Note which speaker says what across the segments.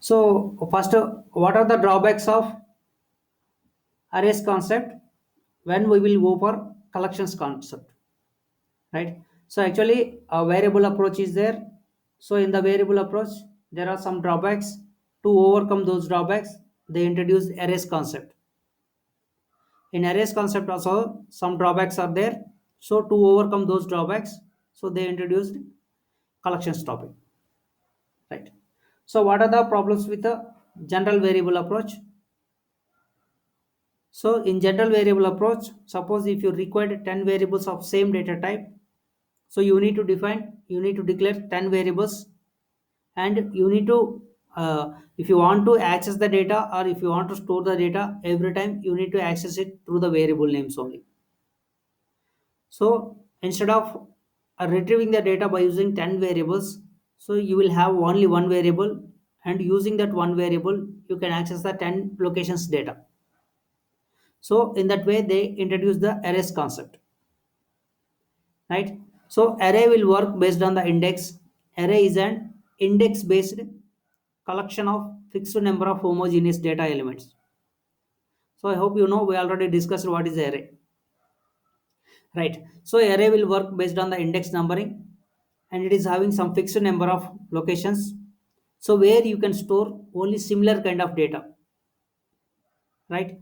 Speaker 1: So first, what are the drawbacks of arrays concept when we will go for collections concept, right? So actually, a variable approach is there. So in the variable approach, there are some drawbacks. To overcome those drawbacks, they introduced arrays concept. In arrays concept also, some drawbacks are there. So to overcome those drawbacks, so they introduced collections topic, right? So what are the problems with the general variable approach? So in general variable approach, suppose if you required 10 variables of same data type, so you need to declare 10 variables, and you need to, if you want to access the data or if you want to store the data every time, you need to access it through the variable names only. So instead of retrieving the data by using 10 variables, so you will have only one variable, and using that one variable, you can access the 10 locations data. So in that way, they introduce the arrays concept, right? So array will work based on the index. Array is an index based collection of fixed number of homogeneous data elements. So I hope you know, we already discussed what is array, right? So array will work based on the index numbering, and it is having some fixed number of locations, so where you can store only similar kind of data, right?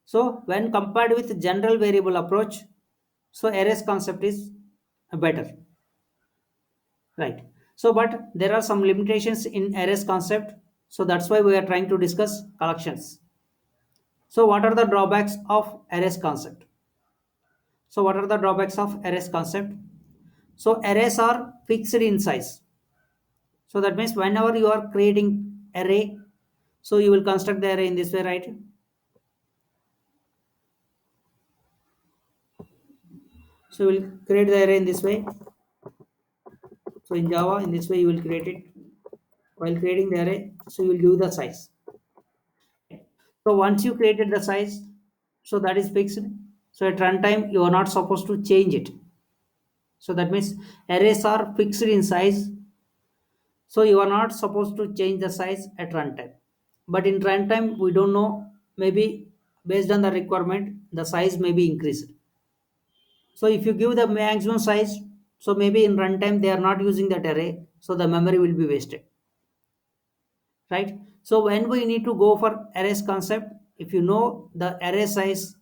Speaker 1: So when compared with general variable approach, so arrays concept is better, right? So but there are some limitations in arrays concept, so that's why we are trying to discuss collections. So what are the drawbacks of arrays concept? So what are the drawbacks of arrays concept? So arrays are fixed in size. So that means whenever you are creating array, so you will construct the array in this way, right? So you will create the array in this way. So in Java, in this way you will create it. While creating the array, so you will give the size. So once you created the size, so that is fixed. So at runtime, you are not supposed to change it. So that means arrays are fixed in size. So you are not supposed to change the size at runtime. But in runtime, we don't know. Maybe based on the requirement, the size may be increased. So if you give the maximum size, so maybe in runtime they are not using that array, so the memory will be wasted, right? So when we need to go for arrays concept, if you know the array size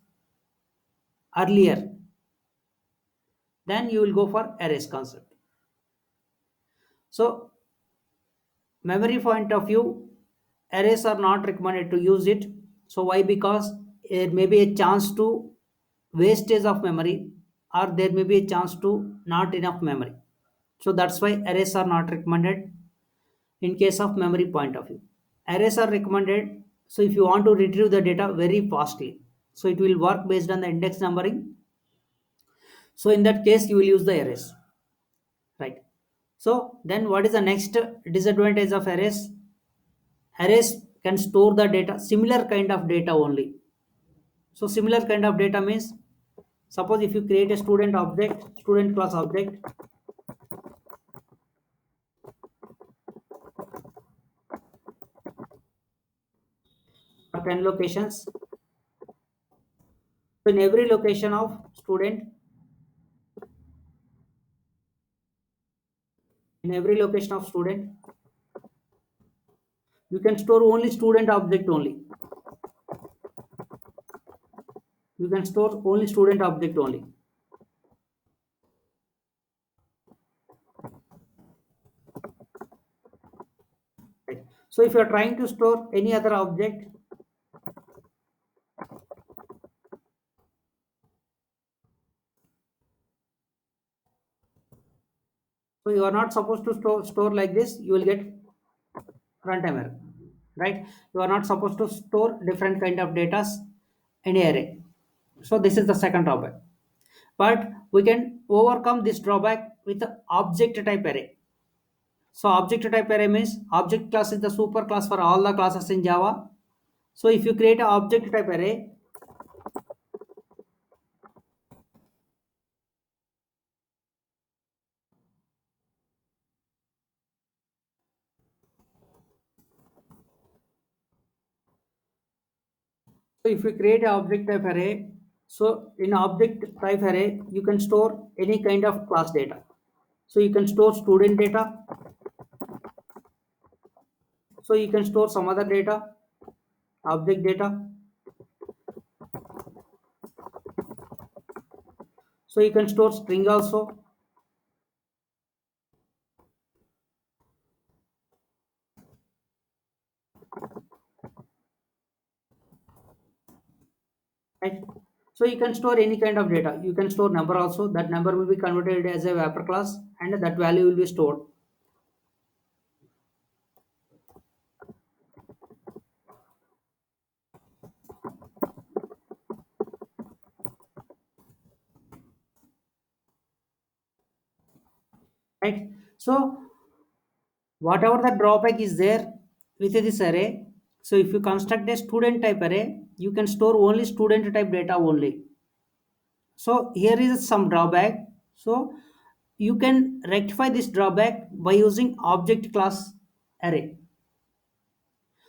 Speaker 1: earlier, then you will go for arrays concept. So memory point of view, arrays are not recommended to use it. So why? Because there may be a chance to wastage of memory, or there may be a chance to not enough memory. So that's why arrays are not recommended in case of memory point of view. Arrays are recommended, so if you want to retrieve the data very fastly, so it will work based on the index numbering. So in that case, you will use the arrays, right? So then what is the next disadvantage of arrays? Arrays can store the data, similar kind of data only. So similar kind of data means, suppose if you create a student object, student class object, for 10 locations. So in every location of student, in every location of student, you can store only student object only. You can store only student object only. Right? So if you are trying to store any other object, so you are not supposed to store like this, you will get runtime error, right? You are not supposed to store different kind of data in a array. So this is the second drawback. But we can overcome this drawback with the object type array. So object type array means object class is the super class for all the classes in Java. So if you create an object type array, So if you create an object type array, so in object type array, you can store any kind of class data. So you can store student data. So you can store some other data, object data. So you can store string also. Right? So you can store any kind of data. You can store number also. That number will be converted as a wrapper class, and that value will be stored. Right? So whatever the drawback is there with this array, so if you construct a student type array, you can store only student type data only. So here is some drawback. So you can rectify this drawback by using object class array.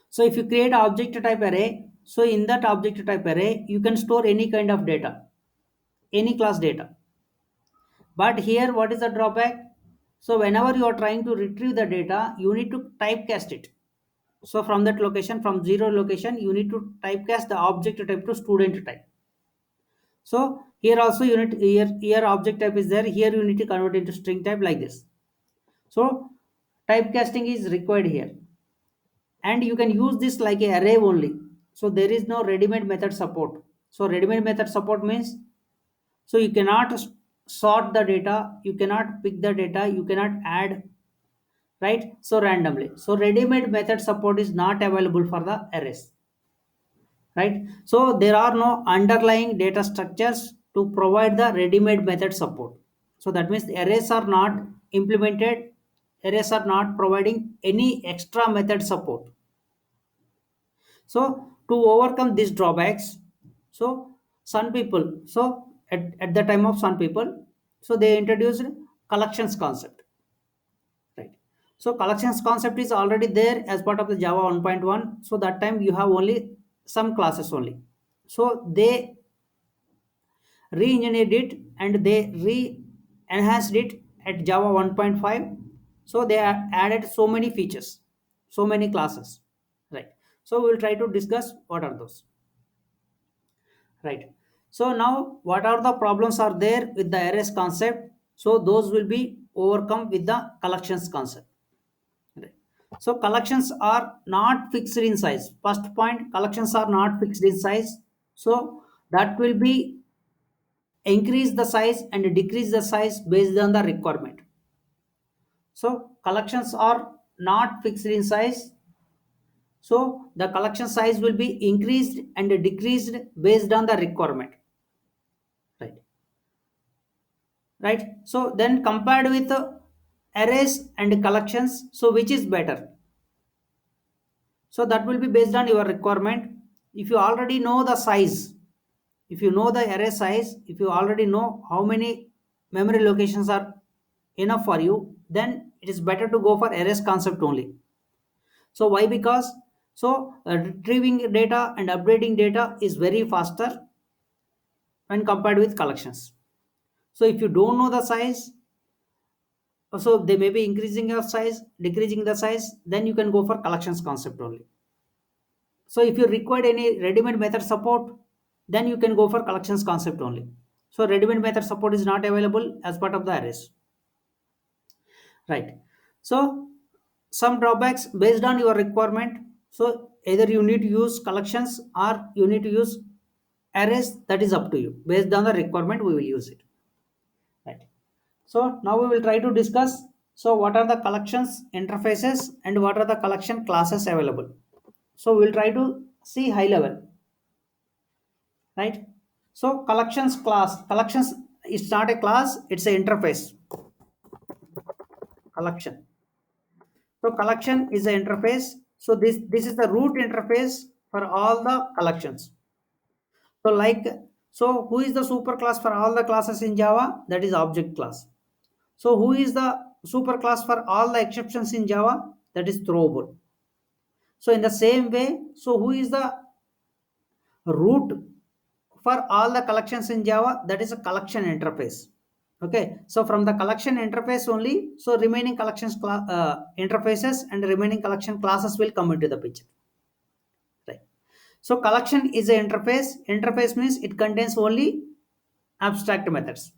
Speaker 1: So if you create object type array, so in that object type array, you can store any kind of data, any class data. But here, what is the drawback? So whenever you are trying to retrieve the data, you need to typecast it. So from that location, from zero location, you need to typecast the object type to student type. So here also you need here object type is there. Here you need to convert into string type like this. So typecasting is required here, and you can use this like a array only. So there is no ready-made method support. So ready-made method support means, so you cannot sort the data, you cannot pick the data, you cannot add, right? So randomly. So ready-made method support is not available for the arrays, right? So there are no underlying data structures to provide the ready-made method support. So that means the arrays are not implemented, arrays are not providing any extra method support. So to overcome these drawbacks, so Sun people, so at the time of Sun people, so they introduced collections concept, right? So collections concept is already there as part of the Java 1.1. So that time you have only some classes only. So they re-engineered it and they re-enhanced it at Java 1.5. So they added so many features, so many classes, right? So we'll try to discuss what are those. Right. So now what are the problems are there with the arrays concept? So those will be overcome with the collections concept. Right. So collections are not fixed in size. First point, collections are not fixed in size. So that will be increase the size and decrease the size based on the requirement. So collections are not fixed in size. So the collection size will be increased and decreased based on the requirement. Right. Right? So then compared with arrays and collections, so which is better? So that will be based on your requirement. If you already know the size, if you know the array size, if you already know how many memory locations are enough for you, then it is better to go for arrays concept only. So why? Because so retrieving data and updating data is very faster when compared with collections. So if you don't know the size, so they may be increasing your size, decreasing the size, then you can go for collections concept only. So if you require any ready-made method support, then you can go for collections concept only. So ready-made method support is not available as part of the arrays, right? So some drawbacks based on your requirement. So either you need to use collections or you need to use arrays, that is up to you. Based on the requirement we will use it, right? So now we will try to discuss, so what are the collections interfaces and what are the collection classes available. So we'll try to see high level, right? So collections is not a class, it's an interface. Collection. So collection is an interface. So this is the root interface for all the collections. So like, so who is the superclass for all the classes in Java? That is object class. So who is the superclass for all the exceptions in Java? That is throwable. So in the same way, so who is the Root for all the collections in Java, that is a collection interface. Okay, so from the collection interface only, so remaining collections interfaces and remaining collection classes will come into the picture. Right. So collection is an interface. Interface means it contains only abstract methods.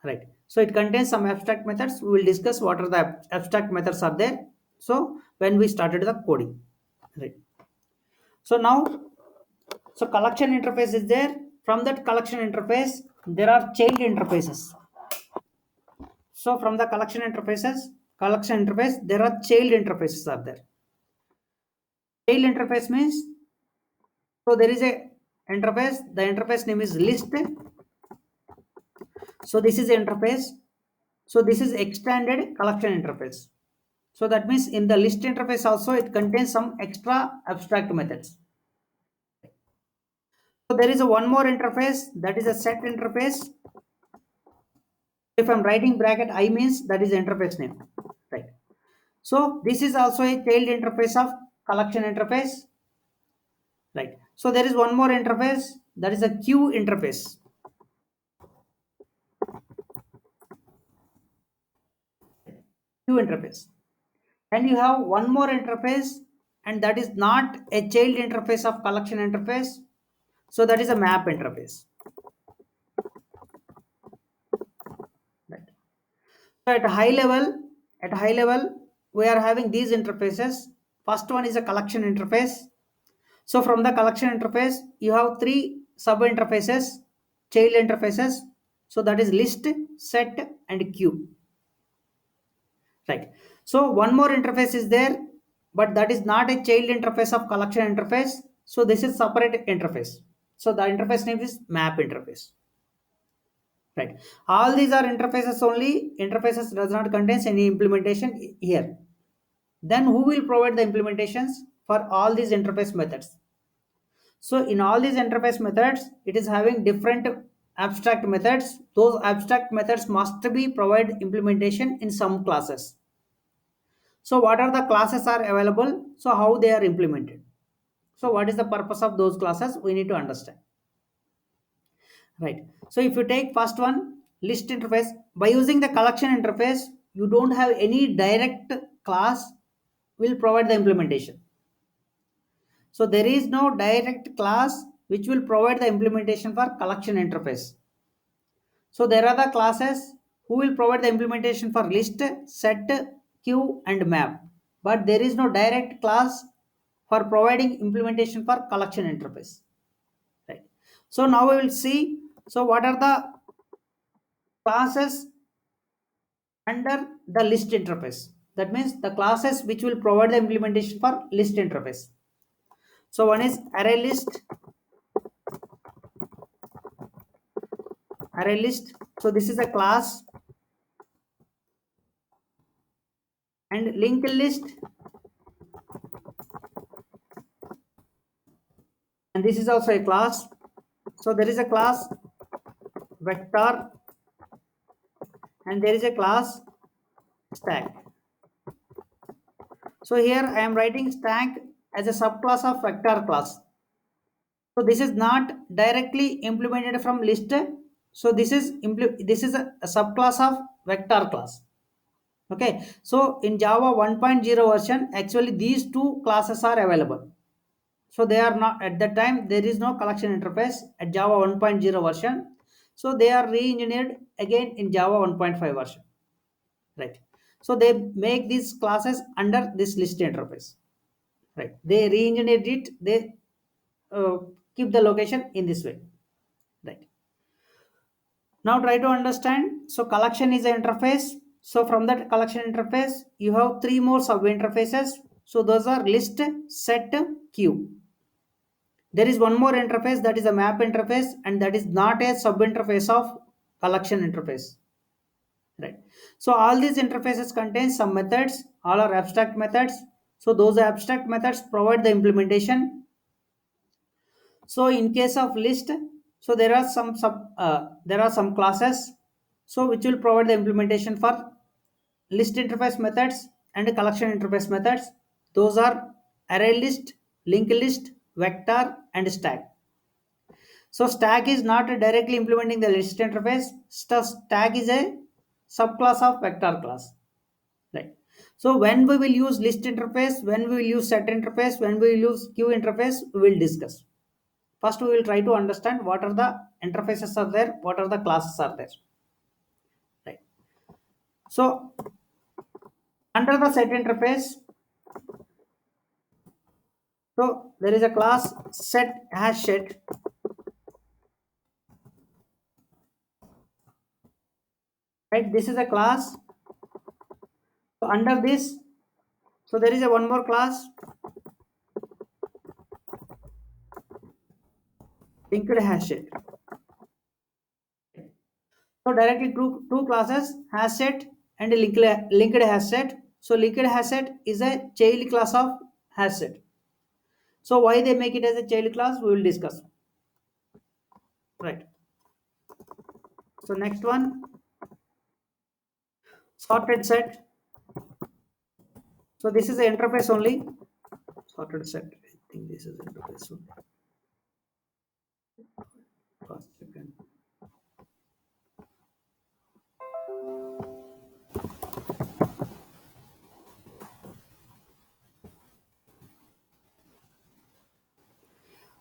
Speaker 1: Right. So it contains some abstract methods. We will discuss what are the abstract methods are there. So when we started the coding. Right. So now, so collection interface is there. From that collection interface, there are child interfaces. So from the collection interface, there are child interfaces are there. Child interface means, so there is a interface. The interface name is list. So this is the interface. So this is extended collection interface. So that means in the list interface also it contains some extra abstract methods. So there is a one more interface, that is a set interface. If I'm writing bracket I means that is interface name. Right. So this is also a child interface of collection interface. Right. So there is one more interface, that is a queue interface. Queue interface. And you have one more interface, and that is not a child interface of collection interface. So that is a map interface. Right. So at high level, we are having these interfaces. First one is a collection interface. So from the collection interface, you have three sub interfaces, child interfaces. So that is list, set, and queue. Right. So one more interface is there, but that is not a child interface of collection interface. So this is separate interface. So the interface name is map interface. Right. All these are interfaces only. Interfaces does not contain any implementation here. Then who will provide the implementations for all these interface methods? So in all these interface methods, it is having different abstract methods. Those abstract methods must be provide implementation in some classes. So what are the classes are available? So how they are implemented? So what is the purpose of those classes? We need to understand. Right. So if you take first one, list interface, by using the collection interface, you don't have any direct class will provide the implementation. So there is no direct class which will provide the implementation for collection interface. So there are the classes who will provide the implementation for list, set, queue, and map. But there is no direct class for providing implementation for collection interface. Right. So now we will see. So what are the classes under the list interface? That means the classes which will provide the implementation for list interface. So one is array list. Array list. So this is a class, and linked list, and this is also a class. So there is a class vector, and there is a class stack. So here I am writing stack as a subclass of vector class. So this is not directly implemented from list. So this is a subclass of vector class. Okay. So in Java 1.0 version, actually these two classes are available. So they are not at that time. There is no collection interface at Java 1.0 version. So they are re-engineered again in Java 1.5 version. Right. So they make these classes under this list interface. Right. They re-engineered it. They uh, keep the location in this way. Right. Now try to understand. So collection is an interface. So from that collection interface, you have three more sub interfaces. So those are list, set, queue. There is one more interface, that is a map interface, and that is not a sub interface of collection interface. Right. So all these interfaces contain some methods. All are abstract methods. So those abstract methods provide the implementation. So in case of list, so there are some classes, so which will provide the implementation for list interface methods and collection interface methods. Those are array list, linked list, vector, and stack. So stack is not directly implementing the list interface. Stack is a subclass of vector class. Right. So when we will use list interface, when we will use set interface, when we will use queue interface, we will discuss. First, we will try to understand what are the interfaces are there, what are the classes are there. Right. So under the set interface, so there is a class set hash set. Right. This is a class. So under this, so there is a one more class linked hash set. So directly two classes hash set and a linked hash set. So linked hash set is a child class of hash set. So why they make it as a child class, we will discuss. Right. So next one, sorted set. So this is the interface only. Sorted set. I think this is interface only. First second.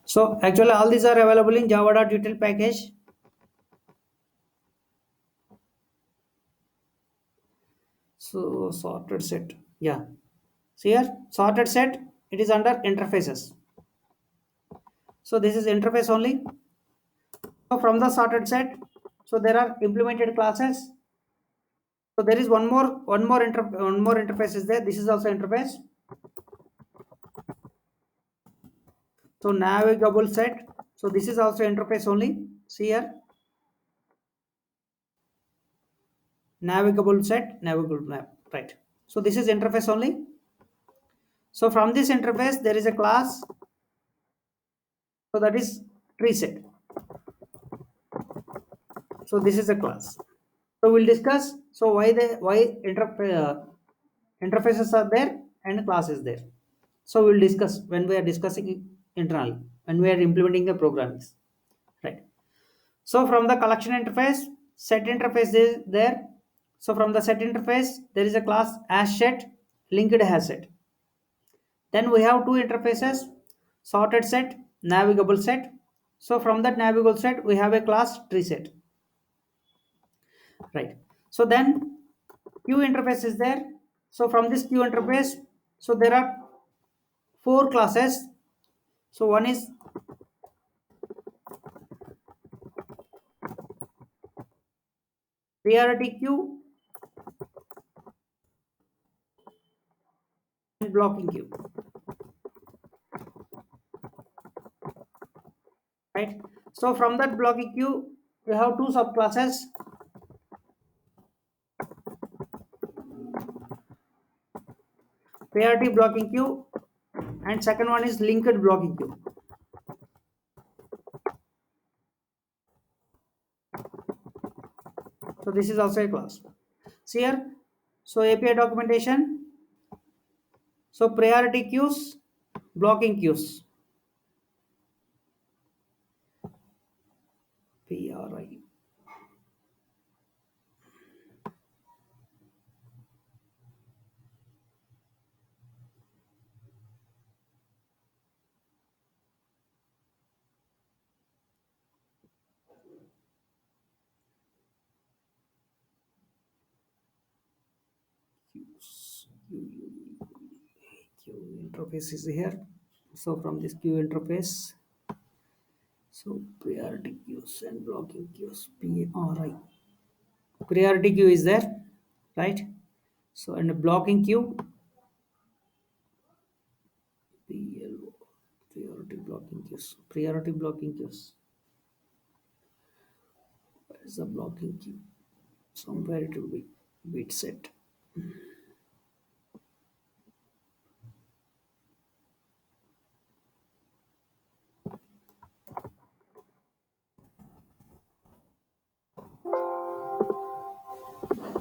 Speaker 1: So actually all these are available in java.util package. So sorted set. Yeah. So here sorted set, it is under interfaces. So this is interface only. So from the sorted set, so there are implemented classes. So there is one more interface is there. This is also interface. So navigable set. So this is also interface only. See here, navigable set, navigable map. Right. So this is interface only. So from this interface, there is a class. So that is tree set. So this is a class. So we'll discuss. So interfaces are there and class is there. So we'll discuss when we are discussing internally when we are implementing the programs. Right. So from the collection interface, set interface is there. So from the set interface, there is a class hash set, linked hash set. Then we have two interfaces, sorted set, navigable set. So from that navigable set, we have a class tree set. Right. So then queue interface is there. So from this queue interface, so there are four classes. So one is priority queue and blocking queue. Right. So from that blocking queue, we have two subclasses. Priority blocking queue and second one is linked blocking queue. So this is also a class. See here. So API documentation. So priority queues, blocking queues. PRI. Queue interface is here. So from this queue interface, so priority queues and blocking queues, PRI. Priority queue is there, right? So and the blocking queue, PLO, priority blocking queues, priority blocking queues. Where is the blocking queue? Somewhere it will be bit set.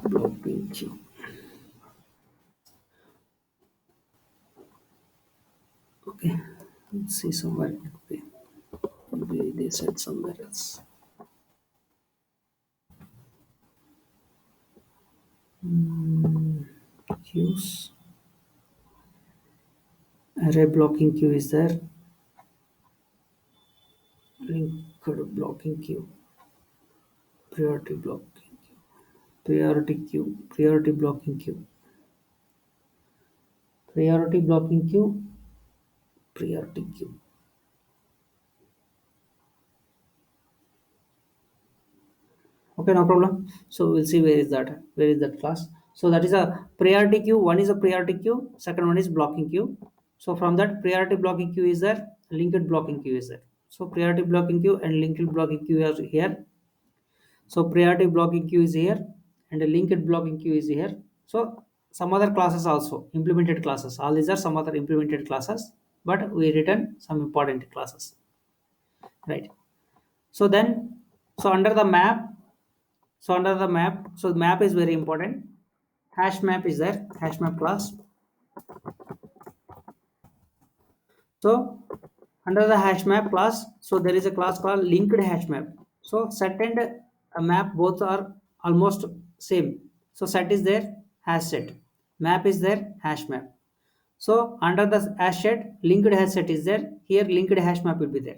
Speaker 1: Blocking queue. Okay, let's see somewhere. Okay. they said somewhere else. Queues. Array blocking queue is there. Linked blocking queue. Priority blocking queue. Priority queue. Priority blocking queue. Priority blocking queue. Priority queue. Okay, no problem. So we'll see where is that class. So that is a priority queue. One is a priority queue. Second one is blocking queue. So from that priority blocking queue is there. Linked blocking queue is there. So priority blocking queue and linked blocking queue are here. So priority blocking queue is here and a linked blocking queue is here. So some other classes also implemented classes. All these are some other implemented classes, but we written some important classes, right? So then, so under the map, so the map is very important. Hash map is there, hash map class. So under the hash map class, so there is a class called linked hash map. So set and a map both are almost same. So set is there, hash set. Map is there, hash map. So under the hash set, linked hash set is there. Here linked hash map will be there.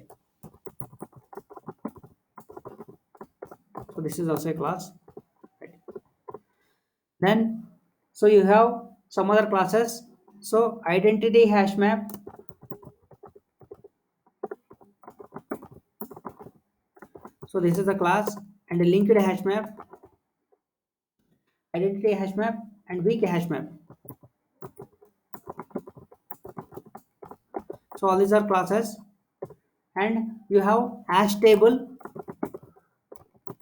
Speaker 1: So this is also a class. Right. Then so you have some other classes. So identity hash map. So this is the class and a linked hash map, identity hash map and weak hash map. So all these are classes and you have hash table.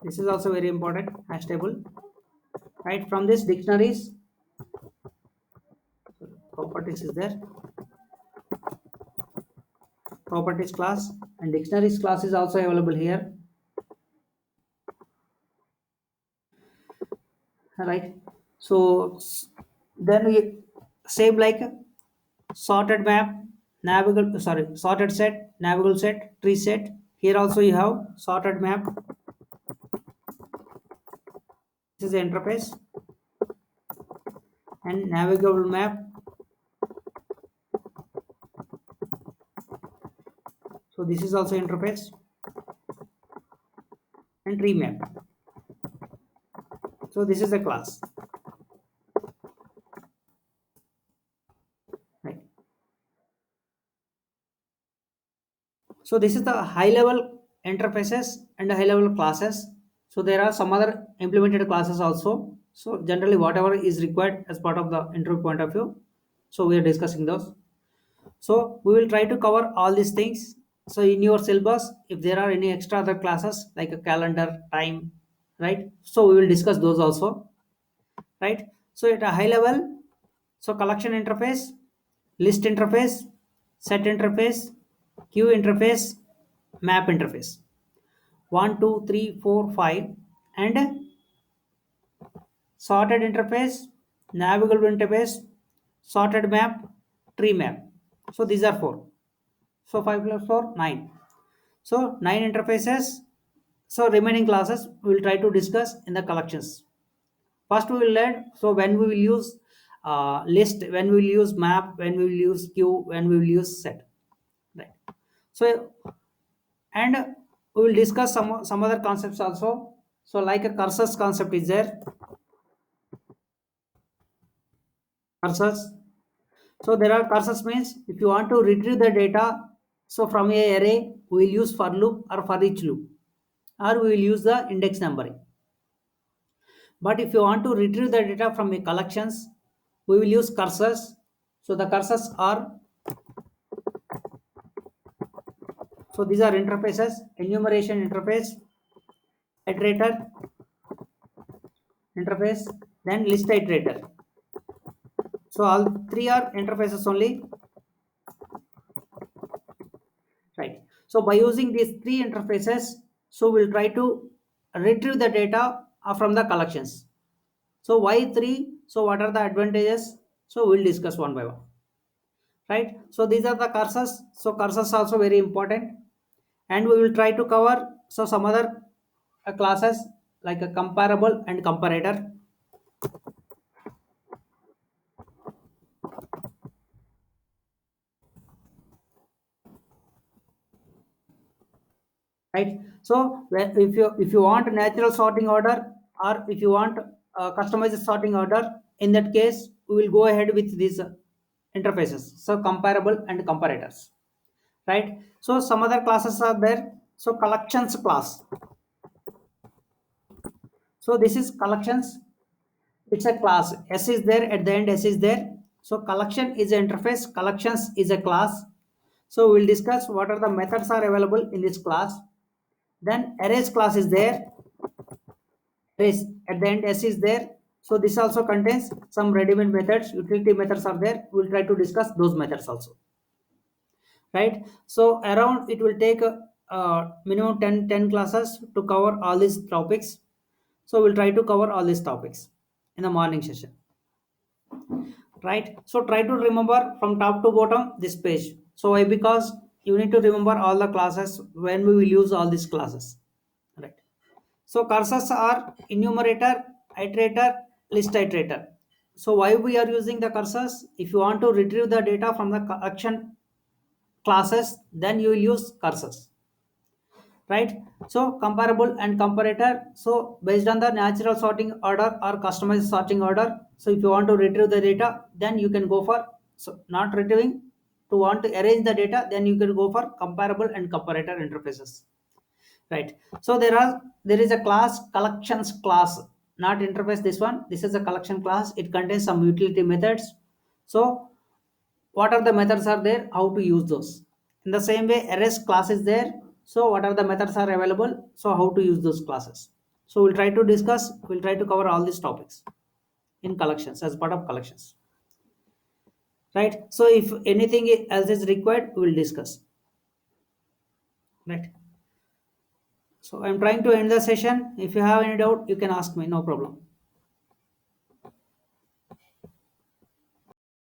Speaker 1: This is also very important, hash table. Right, from this dictionaries, properties is there, properties class and dictionaries class is also available here. Right, so then we same like sorted map, navigable, sorry, sorted set, navigable set, tree set. Here also you have sorted map. This is the interface and navigable map. So this is also interface and tree map. So this is a class. Right. So this is the high level interfaces and high level classes. So there are some other implemented classes also. So generally whatever is required as part of the interview point of view. So we are discussing those. So we will try to cover all these things. So in your syllabus, if there are any extra other classes like a calendar, time, right? So we will discuss those also, right? So at a high level, so collection interface, list interface, set interface, queue interface, map interface. 1, 2, 3, 4, 5, and sorted interface, navigable interface, sorted map, tree map. So these are four. So 5 plus 4, 9. So 9 interfaces. So remaining classes we will try to discuss in the collections. First we will learn, so when we will use list, when we will use map, when we will use queue, when we will use set. Right. So and we will discuss some other concepts also. So like a cursors concept is there. Cursors. So there are cursors means if you want to retrieve the data, so from a array we will use for loop or for each loop, or we will use the index numbering. But if you want to retrieve the data from a collections, we will use cursors. So the cursors are, so these are interfaces, enumeration interface, iterator interface, then list iterator. So all three are interfaces only, right? So by using these three interfaces, so we'll try to retrieve the data from the collections. So why three? So what are the advantages? So we'll discuss one by one, right? So these are the cursors. So cursors also very important. and we will try to cover some other classes like a comparable and comparator, right? So if you want natural sorting order, or if you want customized sorting order, in that case we will go ahead with these interfaces, so comparable and comparators, right? So some other classes are there. So collections class, so this is collections. It's a class. S is there at the end, S is there. So collection is an interface, collections is a class. So we'll discuss what are the methods are available in this class. Then arrays class is there. Arrays at the end, S is there. So this also contains some ready-made methods, utility methods are there. We'll try to discuss those methods also, right? So around it will take minimum 10 classes to cover all these topics. So we'll try to cover all these topics in the morning session, right? So try to remember from top to bottom this page. So why? Because you need to remember all the classes when we will use all these classes, right? So cursors are enumerator, iterator, list iterator. So why we are using the cursors? If you want to retrieve the data from the collection classes, then you will use cursors, right? So comparable and comparator, so based on the natural sorting order or customized sorting order, so if you want to retrieve the data, then you can go for, so not retrieving, to want to arrange the data, then you can go for comparable and comparator interfaces, right? So there is a class, collections class, not interface. This one, this is a collection class. It contains some utility methods. So what are the methods are there, how to use those. In the same way, arrays class is there. So what are the methods are available, so how to use those classes. So we'll try to cover all these topics in collections, as part of collections, right? So if anything else is required, we will discuss, right? So I'm trying to end the session. If you have any doubt, you can ask me, no problem.